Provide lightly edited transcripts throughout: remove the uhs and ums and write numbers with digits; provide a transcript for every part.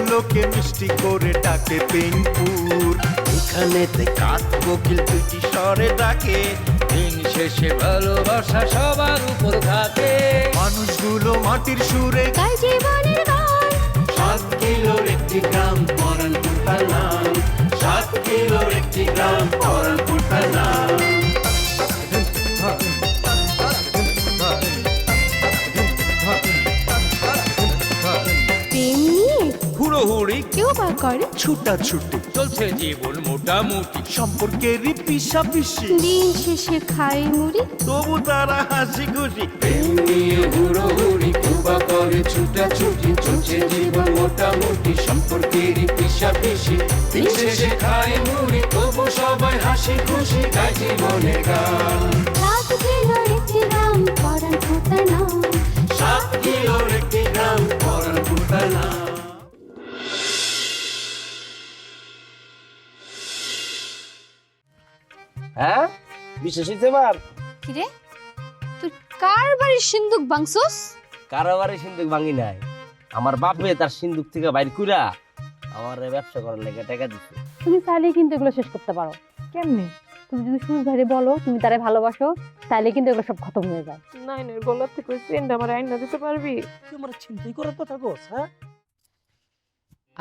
লোকে মিষ্টি করে ডাকে পেনপুর। এখানেতে কাক কোকিল দুটি স্বরে ডাকে, দিন শেষে ভালোবাসা সবার উপর থাকে। মানুষগুলো মাটির সুরে গায় জীবনের গান। 7 কিলোর একটি গ্রাম পরানপুর তার নাম, 7 কিলোর একটি গ্রাম পরানপুর তার নাম। প্রেম নিয়ে হুড়োহুড়ি কেউ বা করে ছুটাছুটি, চলছে জীবন মোটামুটি, সম্পর্কেরই পিছাপিছি, দিন শেষে খাই মুড়ি। তবু তারা হাসি খুশি। প্রেম নিয়ে হুড়োহুড়ি কুবা করে ছুটাছুটি, চলছে জীবন মোটামুটি, সম্পর্কেরই পিছাপিছি, দিন শেষে খায় মুড়ি, তবু সবাই হাসি খুশি, গায় জীবনের গান। 7 কিলোর একটি গ্রাম পরানপুর তার নাম। 7 কিলোর একটি গ্রাম পরানপুর তার নাম। হ্যাঁ বিশেষ এবার কিরে তুই কার বাড়ির সিন্দুক ভাঙছস? কারোবারে সিন্দুক ভাঙি নাই, আমার বাপে তার সিন্দুক থেকে বাইর কইরা আমার ব্যবসা করার লেগে টাকা দিচ্ছে। তুমি চাইলে কিন্তু এগুলো শেষ করতে পারো। কেমনে? তুমি যদি সুরজ ভাইরে বলো তুমি তারে ভালোবাসো, তাইলে কিন্তু এগুলো সব খতম হয়ে যায়। নাইনের গলার থেকে ওই চেনটা আমার আইনা দিতে পারবি? তুই আমার চিন্তাই করার কথা কস, হ্যাঁ?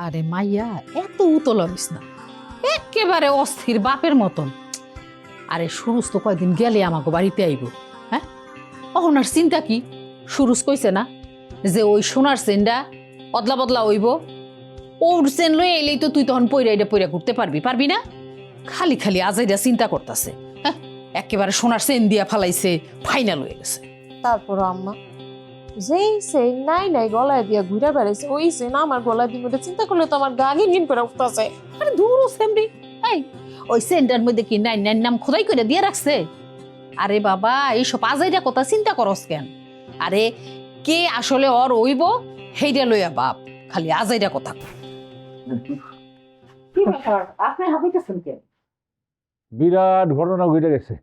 আরে মাইয়া এত উতল হইস না, একেবারে অস্থির বাপের মতন। আরে সুরুজ তো কয়দিন গেলে আমাকে বাড়িতে আইব, হ্যাঁ? অহনার চিন্তা কি? সুরুজ কইছে না যে ওই সোনার চেনটা অদলা বদলা হইব, ওর চেন লই এলেই তো তুই তখন পইরা এটা পইরা ঘুরতে পারবি না? খালি খালি আজাইরা চিন্তা করতেছে, হ্যাঁ? একেবারে সোনার চেন দিয়া ফালাইছে, ফাইনাল হয়ে গেছে। তারপর আম্মা যেই সেই নাই নাই গলায় দিয়া ঘুরে বেড়াইছে, ওই সে না আমার গলায় দিয়ে ওটা চিন্তা করলে তো আমার গা গিন করে উঠতেছে। আরে দূর সেমরি, এই ওই সেন্টার মধ্যে কি নাই নাই নাম খোদাই করে দিয়ে রাখছে? আরে বাবা এইসব আজাইরা কথা চিন্তা করস কেন? আরে কে আসলে ওর হইব হেইটা লইয়া বাপ, খালি আজাইরা কথা। কি ব্যাপার আপনি হাবিতেছেন কেন? বিরাট ঘটনা ঘটে গেছে।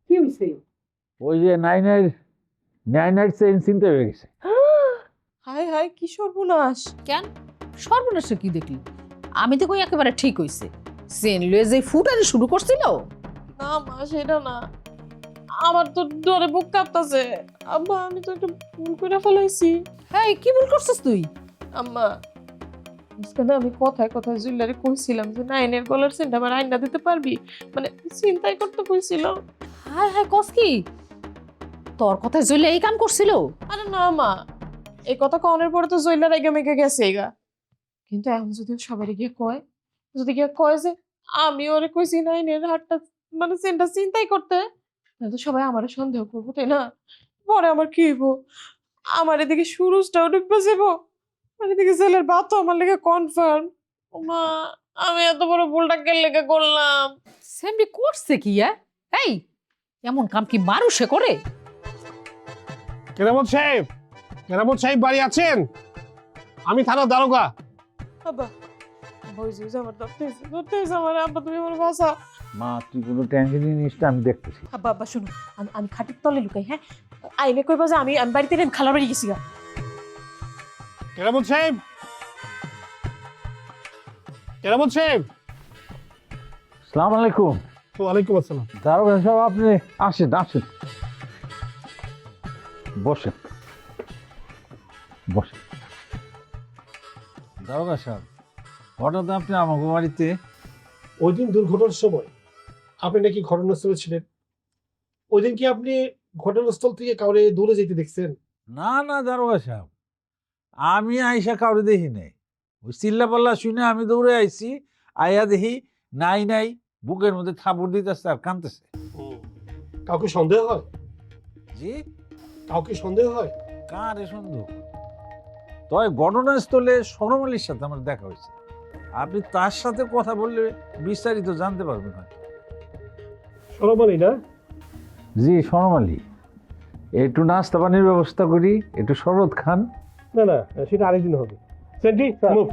কি হইছে? ওই যে নাইনের চেইন চিনতে হয়ে গেছে। হায় হায় কি সর্বনাশ! কেন সর্বনাশ কি দেখলি? আমি তো কই একেবারে ঠিক হইছে। চেন লয়ে যে ফুটানি শুরু করছিল। না মা সেটা না, আমার তো ডরে বুক কাঁপতাছে। আব্বা আমি তো একটু ভুল করে ফেলাইছি। এই কি ভুল করছিস তুই? আম্মা বুঝতে আমি কথায় কথায় জুয়েলারি কইছিলাম যে নাইনের গলার চেনটা আমার আইনা দিতে পারবি, মানে চিন্তাই করতে কইছিল। হায় হায় কস কি? তোর কথা জইলে এই কাম করছিল? আরে না মা, এই কথা কনের পরে তো জুয়েলার আগে মেগে গেছে এগা। কিন্তু এখন যদি সবাই গিয়ে কয়, যদি গিয়ে কয় যে আমি ওরে কইছি নাইনের হাতটা মানে চেনটা চিন্তাই করতে, তাহলে তো সবাই আমারে সন্দেহ করবো, তাই না? পরে আমার কি হইব? আমার এদিকে সুরুজটাও ঢুকবে যাবো, আর এদিকে ছেলের বাত তো আমার লেগে কনফার্ম। মা আমি এত বড় ভুলটা কে লেগে করলাম? সেমনি করছে কি? এই এমন কাম কি মানুষে করে? কেরামত সাহেব বাড়ি আছেন? আমি থানা দারোগা। আব্বা বইছি আমার ধরতে হয়েছে আমার। আব্বা তুমি আমার বাসা। মা তুই কোনো টেনশন নিস না, আমি দেখতেছি। আব্বা আব্বা শুনো, আমি খাটির তলে লুকাই, হ্যাঁ? আইলে কইবা যে আমি বাড়িতে খালার বাড়ি গেছি গা। কেরামত সাহেব আসসালামু আলাইকুম। ওয়ালাইকুম আসসালাম। দারোগা সাহেব আপনি আসেন বসেন। দারোগা সাহেব হঠাৎ আপনি আমাকে বাড়িতে? ওই দিন দুর্ঘটনার সময় আপনি নাকি ঘটনাস্থলে ছিলেন। ওই দিন কি আপনি ঘটনাস্থল থেকে কাউরে দূরে যেতে দেখছেন? না দারোগা সাহেব, আমি আইসা কাউরে দেখি নাই। ওই চিল্লা পাল্লা শুনে আমি দৌড়ে আইছি, আইয়া দেখি নাই বুকের মধ্যে থাপড় দিতেছে আর কাঁদতেছে। কাউকে সন্দেহ হয়? জি কাউকে সন্দেহ হয়? কারে সন্দেহ? তবে ঘটনাস্থলে সরম আলীর সাথে আমার দেখা হয়েছে। আপনি তার সাথে কথা বললে বিস্তারিত জানতে পারবেন হয়তো। সরম আলী না? জি সরম আলী। একটু নাস্তা পানির ব্যবস্থা করি, একটু শরবত খান। না সেটা আরেকদিন হবে। Centi move.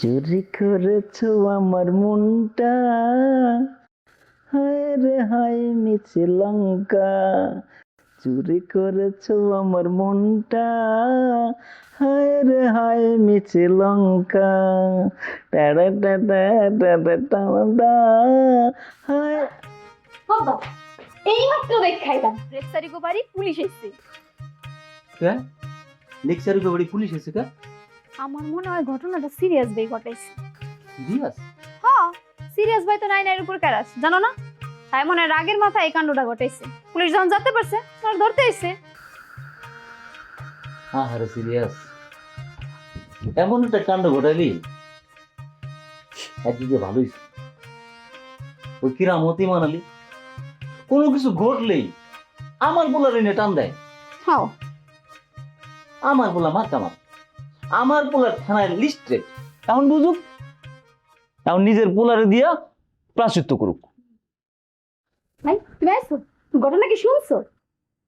চুরি করেছো আমার মনটা, হায় রে হায় মিছে লঙ্কা, চুরি করেছো আমার মনটা, হায় রে হায় মিছে লঙ্কা, টাটা টাটা টাটা টাটা, হায়। বাবা এই মাত্র দেখাইলাম রেক্সারিগো বাড়ি পুলিশ এসেছে। লেকচারের বাড়ি পুলিশ এসে কা? আমার মনে হয় ঘটনাটা সিরিয়াস ভাই ঘটাইছে। দিয়াস হ্যাঁ সিরিয়াস ভাই তো নাইনের উপর ক্যারাস জানো না, তাই মনে হয় রাগের মাথায় এই কাণ্ডটা ঘটাইছে। পুলিশ যখন যেতে পারছে তখন ধরতে এসে। আরে সিরিয়াস, এমন একটা কাণ্ড ঘটাইলি, একদিকে ভালোই। ওই কিরামতি মানালি, কোনো কিছু ঘটলেই আমার পোলার এনে টান দেয়। হ্যাঁ আমার পোলা মার কামার, আমার পোলার থানায় লিস্টে। এখন বুঝুক, এখন নিজের পোলারে দিয়া প্রাশ্চিত্য করুক। ভাই তুমি আইছো, ঘটনা কি শুনছো?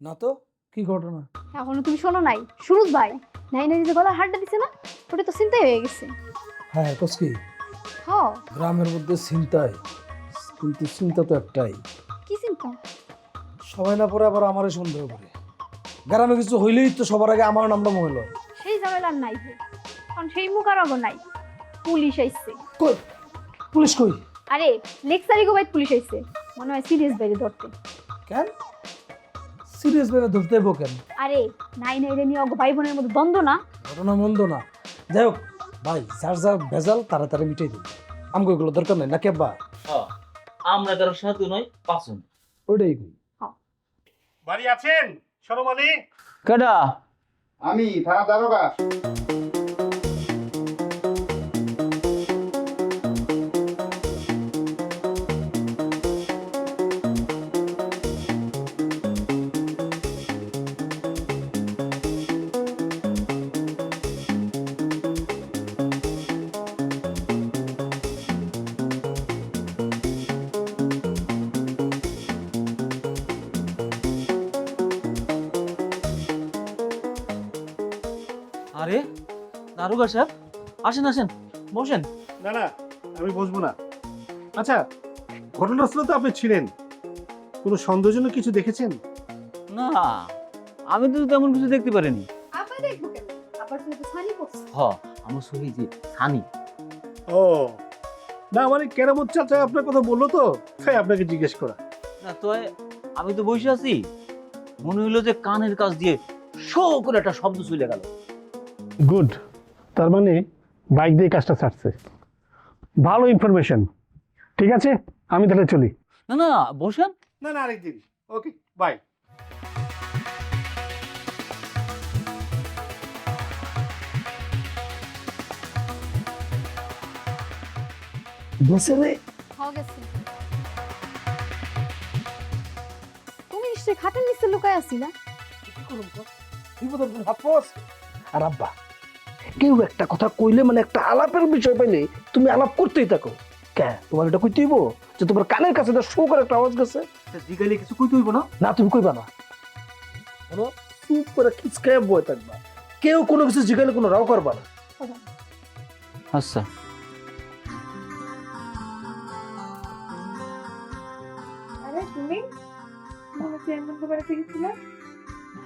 না তো, কি ঘটনা? এখনো তুমি শোনো নাই? সুরজ ভাই নাইনের যে গলার হাড়টা দিছে না, ওটা তো চিন্তাই হয়ে গেছে। হ্যাঁ কসকি, হ্যাঁ গ্রামের মধ্যে চিন্তায়, কিন্তু চিন্তা তো একটাই, কি চিন্তা? সবাই না পরে আবার আমারে সন্দেহ করে। গ্রামে কিছু হইলেই তো সবার আগে আমার নামটা মনে হয়। সেই ঝামেলার নাই ভাই, কারণ সেই মুখারগো নাই, পুলিশ আইছে। কই পুলিশ কই? আরে লেকচারিগো বাইত পুলিশ আইছে, মনে হয় সিরিয়াস বাইরে ধরতে। কেন সিরিয়াস ভাবে ধরতে হইব কেন? আরে নাইনের নিয়ে অগো ভাই বোনের মধ্যে দ্বন্দ্ব না। ঘটনা মন্দ না, যাই হোক ভাই, যার যার ভেজাল তাড়াতাড়ি মিটাই দিন। আমাকে এগুলো দরকার নাই, নাকি আব্বা? আমরা কারো সাথে নয়, পাঁচজন। ওইটাই কই। বাড়ি আছেন সরমালি? কেডা? আমি থানা দারোগা। আরে দারোগা সাহেব, আসেন আসেন, বসেন। না না, আমি বসবো না। আচ্ছা, ঘটনাস্থলে তো আপনি ছিলেন, কোনো সন্দেহজনক কিছু দেখেছেন? না, আমি তো তেমন কিছু দেখতে পারিনি। আপনি দেখবো কেন? আবার তুমি তো ছানি করছো। আমার সহি যে সানি। ও না, মানে কেরামত চাচা আপনার কথা বললো তো, তাই আপনাকে জিজ্ঞেস করা। না তো, আমি তো বসে আছি, মনে হইলো যে কানের কাছ দিয়ে শো করে একটা শব্দ চলে গেল। গুড, তার মানে বাইক দিয়ে কাজটা ছাড়ছে, ভালো ইনফরমেশন। ঠিক আছে, আমি তাহলে চলি। না না, বসেন। না না, আরেকদিন। ওকে, বাই। বসে রে, হয়ে গেছে। তুমি নিশ্চয়ই খাটের নিচে লুকায় আছিলা। আর আব্বা, কেউ একটা কথা কইলে, মানে একটা আলাপের বিষয় পাইলে তুমি আলাপ করতেই থাকো। কে তোমার এটা কইতে হইব যে তোমার কানের কাছে শো করে একটা আওয়াজ গেছে? জিগাইলে কিছু কইতে হইব না? না, তুমি কইবা না, কোনো চুপ করে খিচকায় বয়ে থাকবা। কেউ কোনো কিছু জিগাইলে কোনো রাও করবা না। আচ্ছা। আরে তুমি মনে চেয়ারম্যান বাড়িতে গেছিলে?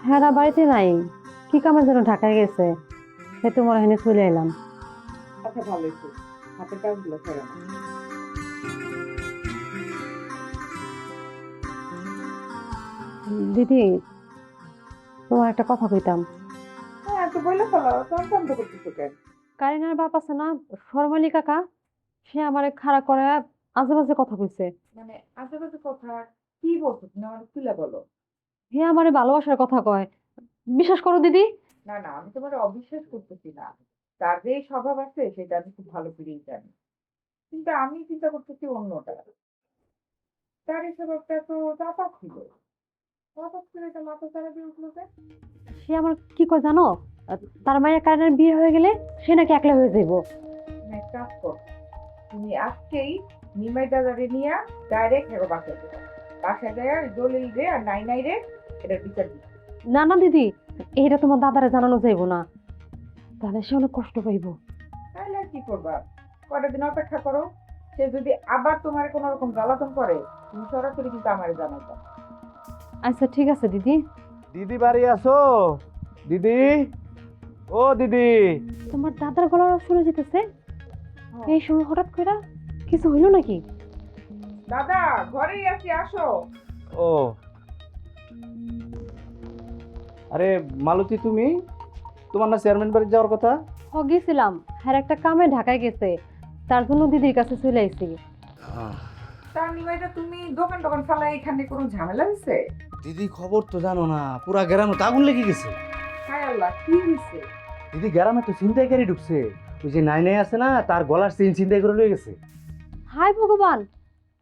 হ্যাঁ বাড়িতে নাই, কি কামে যেন ঢাকায় গেছে, সে তোমার এখানে চলে এলাম। আচ্ছা ভালোই তো, হাতের কাজগুলো করে না। দিদি, তোমার একটা কথা কইতাম। হ্যাঁ তো বলে ফেলো, তখন করতেছো কেন? কারিনার বাপ আছে না, শর্মালি কাকা, সে আমারে খাড়া করে আজে বাজে কথা কইছে। মানে আশেপাশে কথা কি বলছো তুমি আমাকে খুলে বলো। হে আমারে ভালোবাসার কথা কয়, বিশ্বাস করো দিদি। না না, আমি তোমার অবিশ্বাস করতেছি না, তার যে স্বভাব আছে সেটা আমি খুব ভালো করেই জানি, কিন্তু আমি চিন্তা করতেছি অন্যটা। তার এই স্বভাবটা তো চাপা ছিল, হঠাৎ করে এটা মাথা চারা দিয়ে উঠলো যে। সে আমার কি কয় জানো, তার মায়ের কারিনার বিয়ে হয়ে গেলে সে নাকি একলা হয়ে যাইবো। এক কাজ কর, তুমি আজকেই নিমাই দাদারে নিয়ে ডাইরেক্ট হেরো বাসায় যাবে, বাসায় যায় দলিল রে আর নাই নাই রে এটার বিচার দিবে। না না দিদি, এইটা তোমার দাদারে জানানো যাইবো না, তাহলে সে অনেক কষ্ট পাইবো। তাহলে আর কি করবা, কয়টা দিন অপেক্ষা করো। সে যদি আবার তোমার কোনো রকম জ্বালাতন করে তুমি সরাসরি কিন্তু আমারে জানাইবা। আচ্ছা ঠিক আছে দিদি। দিদি বাড়ি আসো? দিদি, ও দিদি। তোমার দাদার গলার আওয়াজ শোনা যেতেছে এই সময় হঠাৎ করে, কিছু হইলো নাকি? দাদা ঘরেই আছি, আসো। ও আরে মালতী, তুমি তোমার না চেয়ারম্যান বাড়ি যাওয়ার কথা? গেছিলাম, হ্যাঁ একটা কামে ঢাকায় গেছে, তার জন্য দিদির কাছে চলে আইছি। তার নিমাইটা তুমি দোকান টোকান ফালাই এখানে কোনো ঝামেলা হয়েছে? দিদি খবর তো জানো না, পুরা গ্রামে তো আগুন লেগে গেছে। হায় আল্লাহ, কি হয়েছে? দিদি গ্রামে তো ছিনতাইকারী ঢুকছে, ওই যে নাই আছে না, তার গলার চেইন ছিনতাই করে লয়ে গেছে। হায় ভগবান,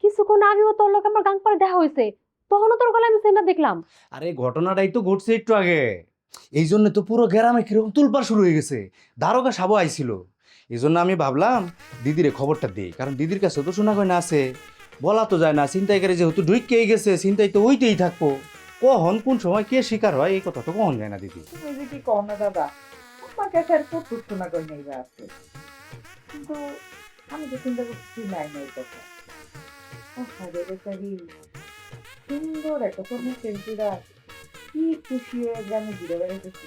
কিছুক্ষণ আগেও তোর লোক আমার গাং পাড়ে দেখা হয়েছে, তখনও তোর গলায় আমি চেনটা দেখলাম। আরে ঘটনাটাই তো ঘটছে একটু আগে, এই জন্য তো পুরো গ্রামে কিরকম তুলপাড় শুরু হয়ে গেছে। দারোগা সাবু আইছিল, এই জন্য আমি ভাবলাম দিদিরে খবরটা দিই, কারণ দিদির কাছে তো শোনা গয়না আছে, বলা তো যায় না। ছিনতাইকারী যেহেতু ঢুকেই গেছে, ছিনতাই তো ওইটাই থাকবো, কখন কোন সময় কে শিকার হয় এই কথা তো কখন যায় না দিদি। তুমি যে কি কও না দাদা, আমার কাছে আর প্রচুর শোনা কই নাই আছে, কিন্তু আমি তো চিন্তা করছি নাই নাই কথা। সুন্দর একটা তোমার সেন্সিরা কি খুশি হয়ে গ্রামে ঘুরে বেড়াইতেছি।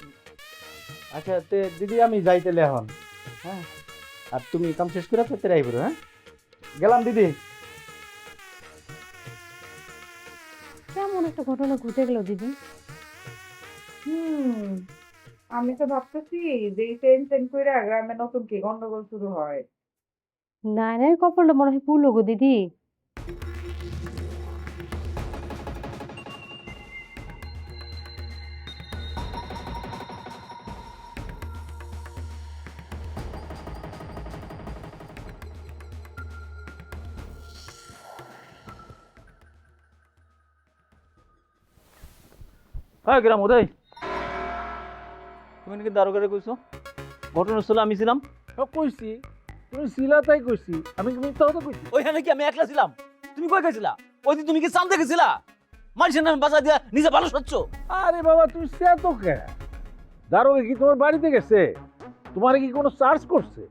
আচ্ছা তে দিদি আমি যাইতেলে এখন, হ্যাঁ, আর তুমি কাম শেষ করে ফেরতে রাইব। হ্যাঁ, গেলাম দিদি। কেমন একটা ঘটনা ঘটে গেল দিদি। আমি তো ভাবতেছি যে এই টেনশন কইরা গ্রামে নতুন কি গন্ডগোল শুরু হয়। না না, কপালটা মনে হয় পুরো গো দিদি। হ্যাঁ গ্রাম ওদের, তুমি নাকি দারোগারে কইছো ঘটনাস্থলে আমি ছিলাম? কইছি তুমি ছিলা তাই কইছি, আমি কি মিথ্যা কথা কইছি? ওইখানে কি আমি একলা ছিলাম? তুমি কই গেছিলা? ওই দিন তুমি কি চাল দেখেছিলা? মানুষের নামে বাঁচা দিয়া নিজে ভালো সচ্ছ। আরে বাবা তুমি সে তো কে, দারোগা কি তোমার বাড়িতে গেছে? তোমার কি কোনো চার্জ করছে?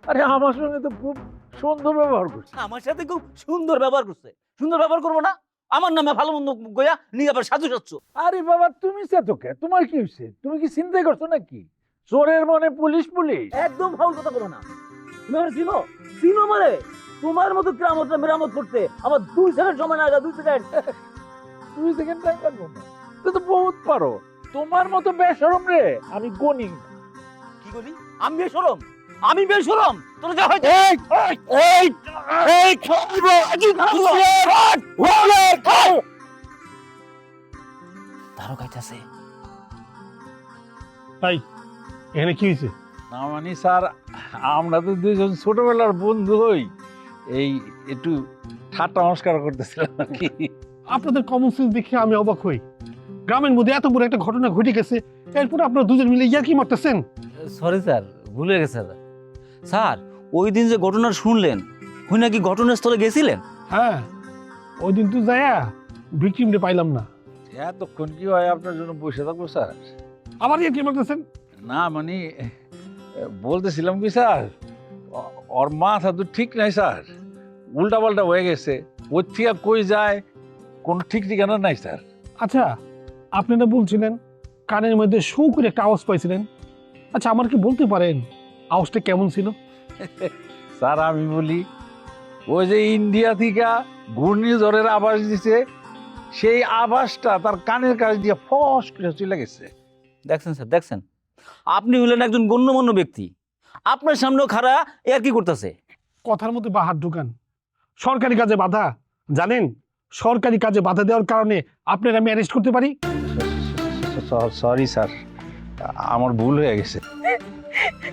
আরে আমার সঙ্গে তো খুব সুন্দর ব্যবহার করছে। আমার সাথে খুব সুন্দর ব্যবহার করছে, সুন্দর ব্যবহার করবো না? আমার নামে ভালো মন্দ গয়া নিজে আবার সাজু সাচ্ছ। আরে বাবা তুমি সে তো কে, তোমার কি হয়েছে? তুমি কি চিন্তাই করছো নাকি? চোরের মনে পুলিশ পুলিশ। একদম ফাউল কথা বলো না। তুমি আমার চিনো? চিনো আমারে? তোমার মতো গ্রামটা মেরামত করতে আমার 2 সেকেন্ড সময় লাগা, 2 সেকেন্ড। 2 সেকেন্ড টাইম লাগবে না, তো তো বহুত পারো। তোমার মতো বেশরম রে আমি গনি। কি করি? আমি বেশরম? আমি বেশরম? তোর যা হয় তারও খাইতেছে। তাই এখানে কি হয়েছে? না মানে স্যার, আমরা তো দুইজন ছোটবেলার বন্ধু হই, এই একটু ঠাট্টা নমস্কার করতেছিলাম আর কি। আপনাদের কমন সেন্স দেখে আমি অবাক হই, গ্রামের মধ্যে এত বড় একটা ঘটনা ঘটে গেছে, এরপর আপনারা দুজন মিলে ইয়ার্কি মারতেছেন। সরি স্যার, ভুলে গেছে স্যার। ওই দিন যে ঘটনা শুনলেন, ওই নাকি ঘটনাস্থলে গেছিলেন? হ্যাঁ, ওই দিন তো যায়া ভিকটিমটা পাইলাম না। এতক্ষণ কি হয় আপনার জন্য বসে থাকবো স্যার? আবার ইয়ার্কি মারতেছেন? না মানে বলতেছিলাম কি স্যার, ওর মাথা তো ঠিক নাই স্যার, উল্টা পাল্টা হয়ে গেছে, ওর থেকে কই যায় কোনো ঠিক ঠিকানা নাই স্যার। আচ্ছা, আপনারা বলছিলেন কানের মধ্যে শু করে একটা আওয়াজ পাইছিলেন, আচ্ছা আমার কি বলতে পারেন আওয়াজটা কেমন ছিল? স্যার আমি বলি, ওই যে ইন্ডিয়া থেকে ঘূর্ণিঝড়ের আভাস দিছে, সেই আভাসটা তার কানের কাছে দিয়ে ফস করে চলে গেছে। দেখছেন স্যার, দেখছেন, আপনি হলেন একজন গণ্যমান্য ব্যক্তি, আপনার সামনেও খাড়া আর কি করতেছে? কথার মধ্যে বাহার ঢুকান। সরকারি কাজে বাধা, জানেন সরকারি কাজে বাধা দেওয়ার কারণে আপনারা আমি অ্যারেস্ট করতে পারি। সরি স্যার, আমার ভুল হয়ে গেছে।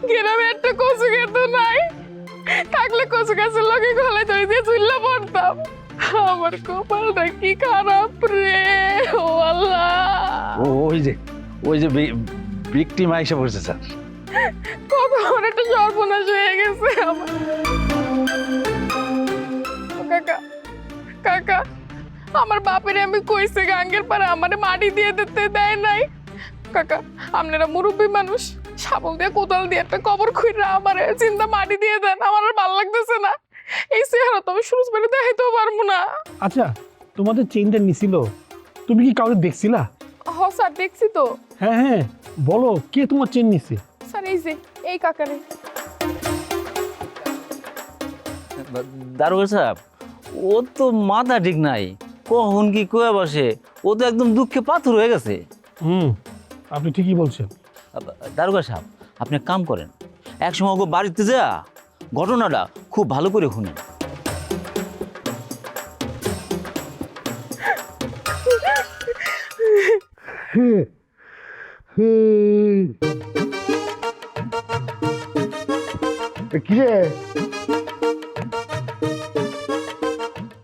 গ্রামে একটা কচু খেত নাই, থাকলে কচু গাছের লগে গলায় ধরে দিয়ে চুল্লা পড়তাম। আমার কপালটা কি খারাপ রে, ও আল্লাহ। ওই যে ভিকটিম আইসা পড়ছে স্যার। কত বড় একটা সর্বনাশ হয়ে গেছে আমার। কাকা কাকা, আমার বাপের আমি কইছে গাঙ্গের পারে আমারে মাটি দিয়ে দিতে দেয় নাই। কাকা আপনারা মুরব্বী মানুষ, শাবল দিয়ে কোদাল দিয়ে একটা কবর খুঁড়া আমার চিন্তা মাটি দিয়ে দেন, আমার আর ভালো লাগতেছে না। এই চেহারা তো আমি সুরজ বাড়ি দেখাইতেও পারবো না। আচ্ছা, তোমাদের চেইনটা নিছিল, তুমি কি কাউকে দেখছিলা? হ স্যার, দেখছি তো। হ্যাঁ হ্যাঁ, বলো কে তোমার চেইন নিছে? স্যার এই যে এই কাকারে। দারোগা সাহেব, ও তো মাথা ঠিক নাই, কখন কি কয়ে বসে, ও তো একদম দুঃখে পাথর হয়ে গেছে। আপনি ঠিকই বলছেন। দারোগা সাহেব, আপনি এক কাম করেন, একসময় ওকে বাড়িতে যা ঘটনাটা খুব ভালো করে শুনেন। কি রে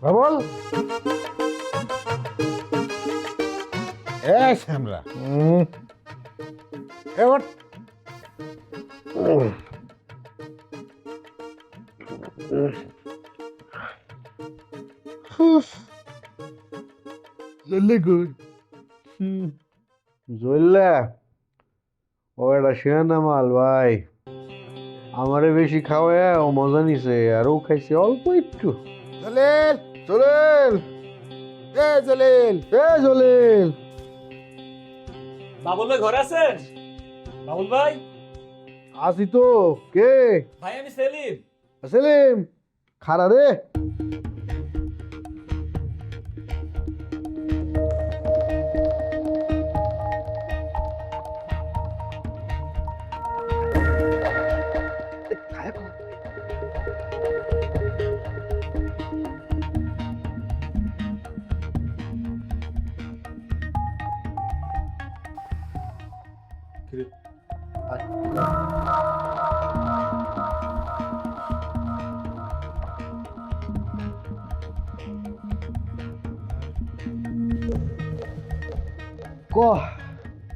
বাবল? শ্যামরা এবার জল্লা ও একটা শিয়ানা মাল ভাই, আমারে বেশি খাওয়ায় ও মজা নিছে, আর ও খাইছে অল্প একটু। জলিল জলিল এ জলিল এ জলিল। বাবুল ভাই ঘরে আছেন? বাবুল ভাই আসি তো। কে? ভাই আমি সেলিম। সেলিম, খারা রে।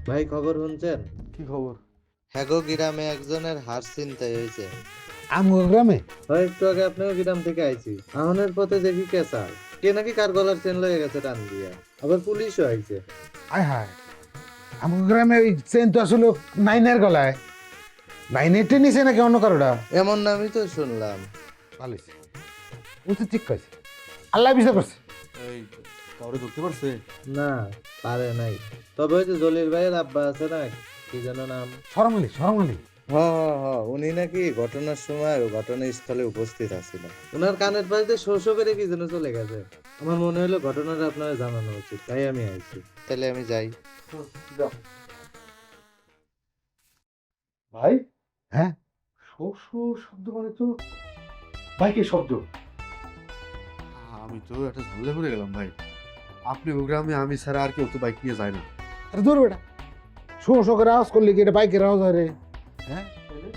ভাই খবর শুনছেন? কি খবর? হ্যাগো গ্রামে একজনের হার চিন্তাই হয়েছে। আমগো গ্রামে? হয় একটু আগে আপনিও গ্রাম থেকে আইছি, আহনের পথে দেখি কেসাল কে নাকি কার গলার চেন লয়ে গেছে টান দিয়া, আবার পুলিশও আইছে। আয় হায়, আমগো গ্রামে ওই চেন তো আসলে নাইনের গলায়। নাইনের টেন নিছে নাকি অন্য কারোটা? এমন নামই তো শুনলাম। ভালো হয়েছে, ও তো ঠিক কইছে, আল্লাহ বিচার করছে। এই কাউরে ধরতে পারছে? না পারে নাই, তবে ওই যে জলিল ভাইয়ের আব্বা আছে না, কি যেন নাম, শরমালি। শরমালি হ উনি নাকি ঘটনার সময় ঘটনাস্থলে উপস্থিত আছিল। ওনার কানের পাশে শোষো করে কি যেন চলে গেছে। আমার মনে হলো ঘটনাটা আপনারা জানানো উচিত, তাই আমি আইছি। তাহলে আমি যাই। ভাই। হ্যাঁ, শব্দ মানে তো বাইকের শব্দ। আমি তো একটা ঝামেলা পড়ে গেলাম ভাই। আপনি ও গ্রামে আমি ছাড়া আর কেউ তো বাইক নিয়ে যায় না। আরে দূর বেটা, শো করে আওয়াজ করলে কি এটা বাইকের আওয়াজ হয় রে? হ্যাঁ,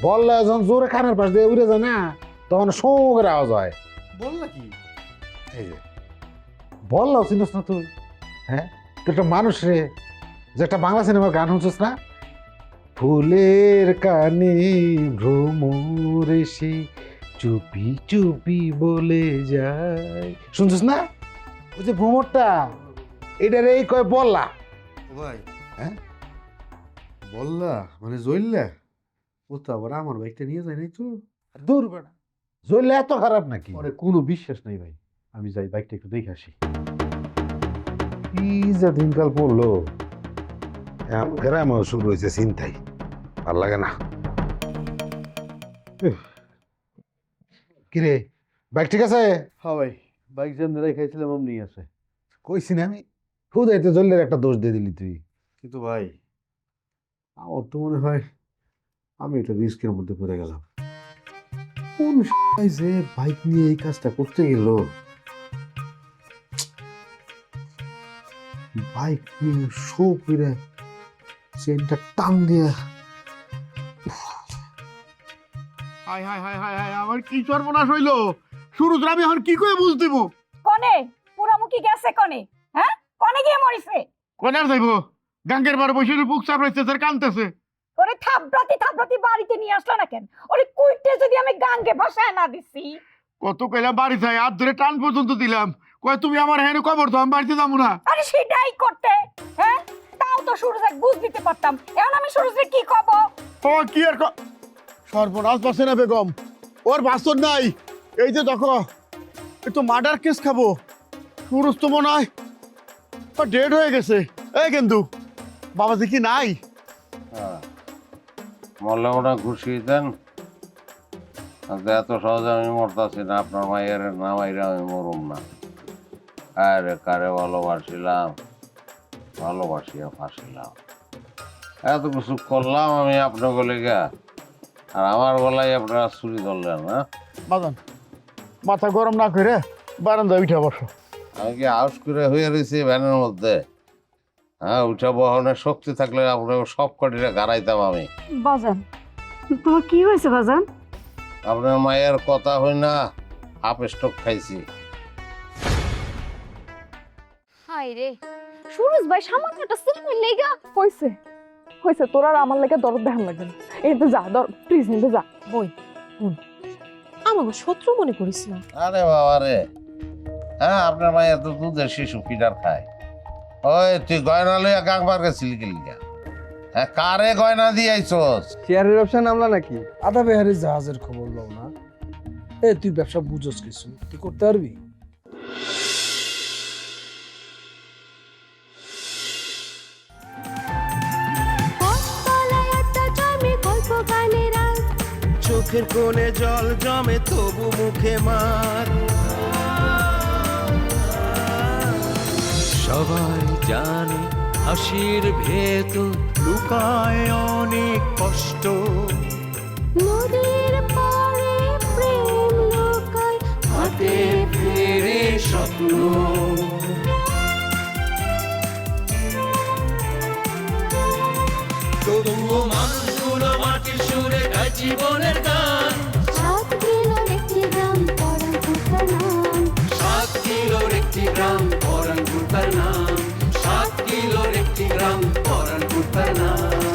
বললে যখন জোরে খানের পাশ দিয়ে উড়ে যায় না, তখন শো করে আওয়াজ হয়। বল না কি? এই যে বললাও চিনস না তুই? হ্যাঁ, তুই একটা মানুষ রে, যে একটা বাংলা সিনেমার গান শুনছিস না, ফুলের কানে ভ্রমর এসে চুপি চুপি বলে যায়, শুনছিস না? ওই যে ভ্রমরটা, এটার এই কয় বললা। ও ভাই, হ্যাঁ বললা মানে জইল্লা, ও তো আবার আমার বাইকটা নিয়ে যায় নাই তো। দূর বেটা, জইলে এত খারাপ নাকি? পরে কোনো বিশ্বাস নাই ভাই, আমি যাই বাইকটা একটু দেখে আসি। কি যে দিনকাল পড়লো, গ্রামেও শুরু হয়েছে চিন্তাই, ভাল লাগে না। কিরে, বাইক ঠিক আছে? হ্যাঁ ভাই, বাইক যেমনি রেখেছিলাম অমনি আছে। কইছি না আমি, হুদাইতে জল্লের একটা দোষ দিয়ে দিলি তুই। কিন্তু ভাই আমার তো মনে হয় আমি একটা রিস্কের মধ্যে পড়ে গেলাম। কোন যে বাইক নিয়ে এই কাজটা করতে গেল, বাইক নিয়ে শো করে চেনটা টান দিয়া। High high high high high, আমার কি সর্বনাশ হইলো? সুরজ, আমি এখন কি করে বুঝ দিব? কনে পুরামুখী গেছে কনে? হ্যাঁ, কনে গিয়ে মরিছে? কোনার যাইবো? গাঙ্গের বার বসে বুক চাপড়াইছে, স্যার কানতেছে। ওরে থাপড়াতি বাড়িতে নিয়ে আসলো না কেন? ওরে কুইটে যদি আমি গাঙ্গে ভাসায় না দিছি। কত কইলাম বাড়ি যাই, হাত ধরে টান পর্যন্ত দিলাম, কয় তুমি আমার হ্যাঁ কবর তো, আমি বাড়িতে যাবো না। আরে সেটাই করতে, হ্যাঁ, তাও তো সুরজে বুঝ দিতে পারতাম। এখন আমি সুরজে কি কব? ও কি আর সর্বনাশ পাচ্ছে না বেগম, ওর বাস্তব নাই। এই যে দেখো একটু মার্ডার কেস খাবো, পুরুষ তো মনে হয় ডেড হয়ে গেছে। এই কিন্তু বাবাজি কি নাই? মরলে ওটা ঘুষিয়ে দেন, এত সহজে আমি মরতাছি না। আপনার মায়ের নামাইরে আমি মরুম না। আরে কারে ভালোবাসিলাম, ভালোবাসিয়া ফাঁসিলাম। এত কিছু করলাম আমি আপনার গলে গা, আর আমার গলায় আপনারা ছুরি ধরলেন না। বাজান মাথা গরম না করে বারান্দায় উঠে বসো। আমি কি হাউস করে হয়ে রয়েছি ভ্যানের মধ্যে? হ্যাঁ, উঠা বহনের শক্তি থাকলে আপনাকে সব কটিটা গাড়াইতাম আমি। বাজান তোমার কি হয়েছে বাজান? আপনার মায়ের কথা হই না হাফ স্টক খাইছি। হাই রে, সুরজ ভাই সামান্য একটা সিলমিল লেগা হয়েছে হয়েছে, তোর আর আমার লেগে দরদ দেখান লাগবে না। এই তো যা, প্লিজ নিতে যা। বই আমাকে শত্রু মনে করিস না। আরে বাবা রে, হ্যাঁ আপনার মায়ের তো দুধের শিশু ফিডার খায়। ওই তুই গয়না লইয়া গাংবার গেছিলি গেলিগা? হ্যাঁ, কারে গয়না দিয়ে আইছস? শেয়ারের ব্যবসা নামলা নাকি? আদা বেহারি জাহাজের খবর লও না। এ তুই ব্যবসা বুঝোস কিছু, তুই করতে পারবি? চোখের কোণে জল জমে তবু মুখে মার। সবাই জানে হাসির ভেতর লুকায় অনেক কষ্ট। নদীর পাড়ে প্রেম লোকায় হাতে ফেরে স্বপ্ন। তবুও মানুষগুলো মাটির সুরে গায় জীবনের গান। 7 কিলোর একটি গ্রাম পরানপুর নাম। 7 কিলোর একটি গ্রাম পরানপুর নাম। 7 কিলোর একটি গ্রাম পরানপুর নাম।